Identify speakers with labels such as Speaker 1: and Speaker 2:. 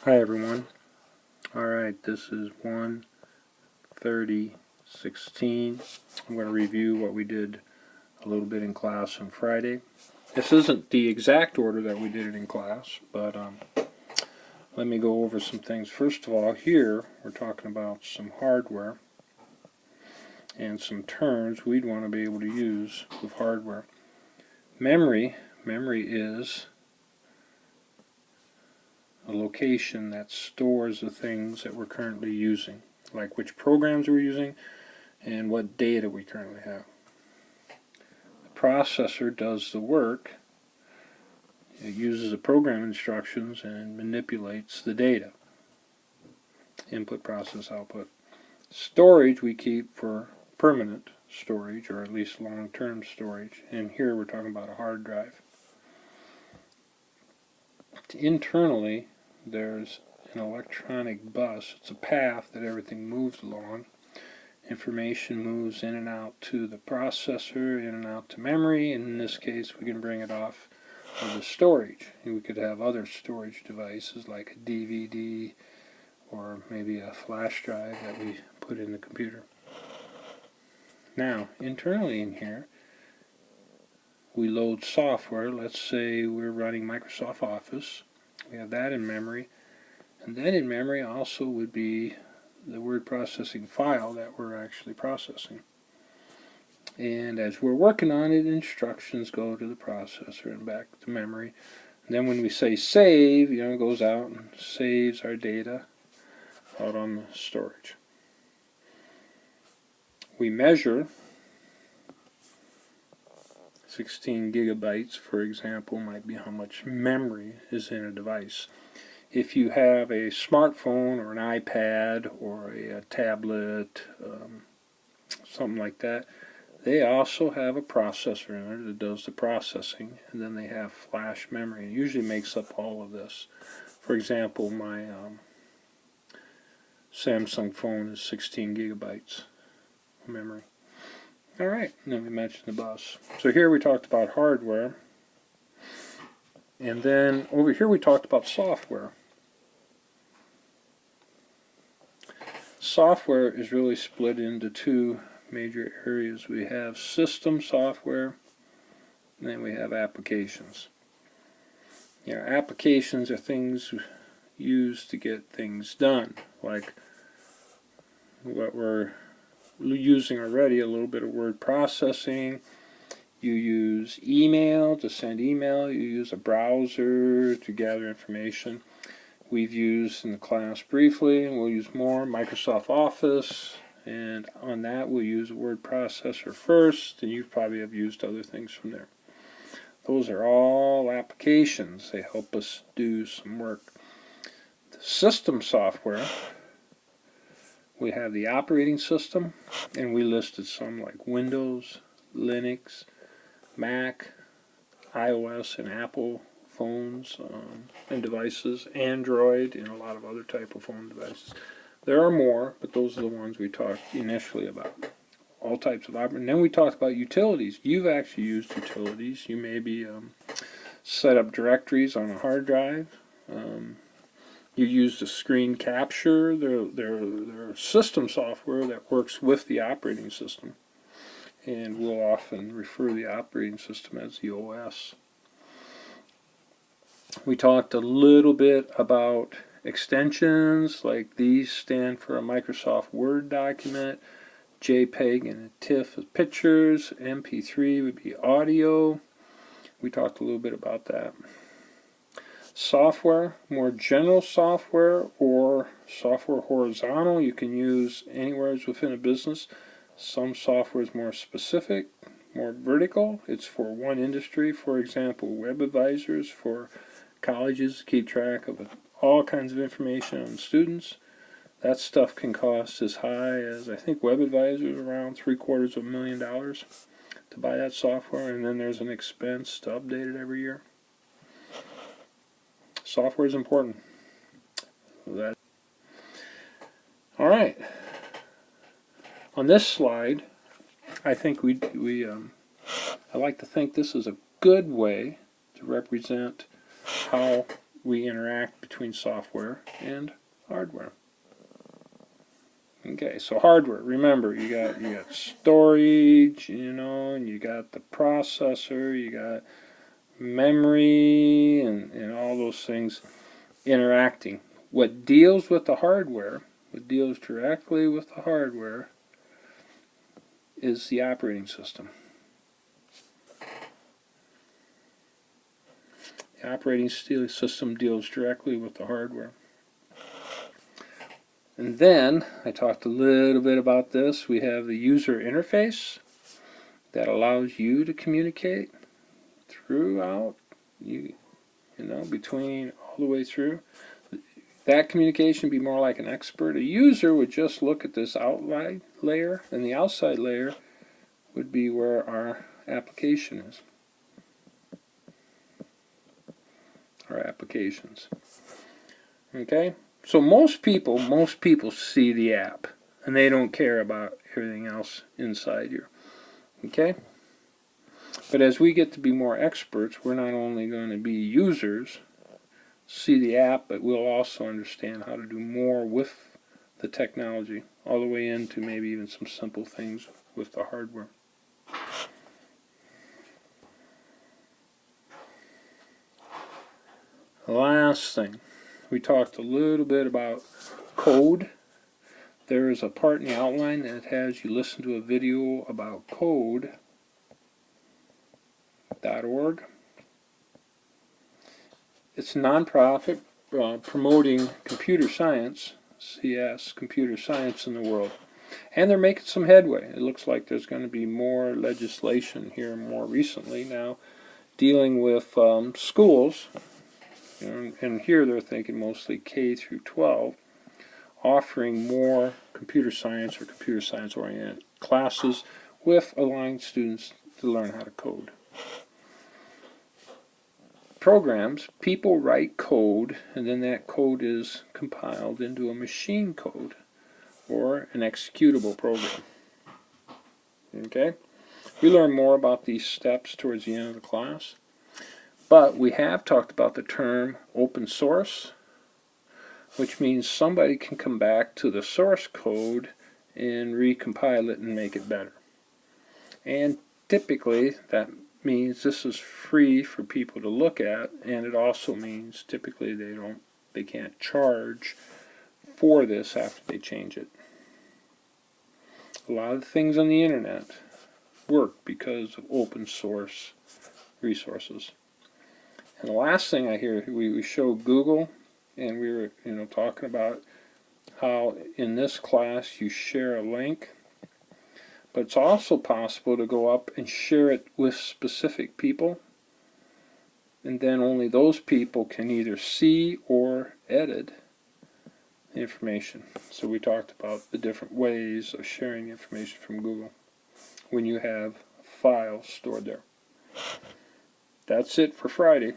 Speaker 1: Hi everyone. Alright, this is 1:30:16. I'm going to review what we did a little bit in class on Friday. This isn't the exact order that we did it in class, but let me go over some things. First of all, here we're talking about some hardware and some terms we'd want to be able to use with hardware. Memory is a location that stores the things that we're currently using, like which programs we're using and what data we currently have. The processor does the work. It uses the program instructions and manipulates the data. Input, process, output. Storage we keep for permanent storage, or at least long-term storage, and here we're talking about a hard drive. Internally, there's an electronic bus. It's a path that everything moves along. Information moves in and out to the processor, in and out to memory, and in this case we can bring it off of the storage. And we could have other storage devices like a DVD or maybe a flash drive that we put in the computer. Now, internally in here, we load software. Let's say we're running Microsoft Office. We have that in memory, and then in memory also would be the word processing file that we're actually processing. And as we're working on it, instructions go to the processor and back to memory. And then when we say save, it goes out and saves our data out on the storage. We measure 16 gigabytes, for example, might be how much memory is in a device. If you have a smartphone or an iPad or a tablet, something like that, they also have a processor in there that does the processing, and then they have flash memory. It usually makes up all of this. For example, my Samsung phone is 16 gigabytes of memory. Alright, and then we mentioned the bus. So here we talked about hardware, and then over here we talked about software. Software is really split into two major areas. We have system software, and then we have applications. Applications are things used to get things done, like what we're using already, a little bit of word processing. You use email to send email. You use a browser to gather information. We've used in the class briefly, and we'll use more, Microsoft Office, and on that we'll use a word processor first, and you probably have used other things from there. Those are all applications. They help us do some work. The system software, we have the operating system, and we listed some like Windows, Linux, Mac, iOS, and Apple phones and devices, Android, and a lot of other type of phone devices. There are more, but those are the ones we talked initially about. All types of operating. And then we talked about utilities. You've actually used utilities. You maybe set up directories on a hard drive. You use the screen capture. They're system software that works with the operating system. And we'll often refer to the operating system as the OS. We talked a little bit about extensions, like these stand for a Microsoft Word document. JPEG and a TIFF is pictures. MP3 would be audio. We talked a little bit about that. Software, more general software or software horizontal, you can use anywhere within a business. Some software is more specific, more vertical. It's for one industry. For example, web advisors for colleges to keep track of all kinds of information on students. That stuff can cost as high as, I think, web advisors around $750,000 to buy that software, and then there's an expense to update it every year. Software is important. Alright. On this slide, I think I like to think this is a good way to represent how we interact between software and hardware. Okay, so hardware, remember, you got storage, and you got the processor, you got memory, and all those things interacting. What deals with the hardware, what deals directly with the hardware, is the operating system. The operating system deals directly with the hardware. And then, I talked a little bit about this, we have the user interface that allows you to communicate throughout, between all the way through. That communication would be more like an expert. A user would just look at this outline layer, and the outside layer would be where our application is. Our applications. Okay? So most people see the app, and they don't care about everything else inside here. Okay? But as we get to be more experts, we're not only going to be users, see the app, but we'll also understand how to do more with the technology, all the way into maybe even some simple things with the hardware. The last thing, we talked a little bit about code. There is a part in the outline that has you listen to a video about code.org. It's a nonprofit promoting computer science, CS, computer science in the world. And they're making some headway. It looks like there's going to be more legislation here more recently now dealing with schools. And here they're thinking mostly K through 12, offering more computer science or computer science oriented classes with allowing students to learn how to code. Programs, people write code, and then that code is compiled into a machine code or an executable program. Okay? We learn more about these steps towards the end of the class. But we have talked about the term open source, which means somebody can come back to the source code and recompile it and make it better. And typically that means this is free for people to look at, and it also means typically they can't charge for this after they change it. A lot of things on the internet work because of open source resources. And the last thing I hear, we showed Google, and we were talking about how in this class you share a link, but it's also possible to go up and share it with specific people, and then only those people can either see or edit the information. So we talked about the different ways of sharing information from Google when you have files stored there. That's it for Friday.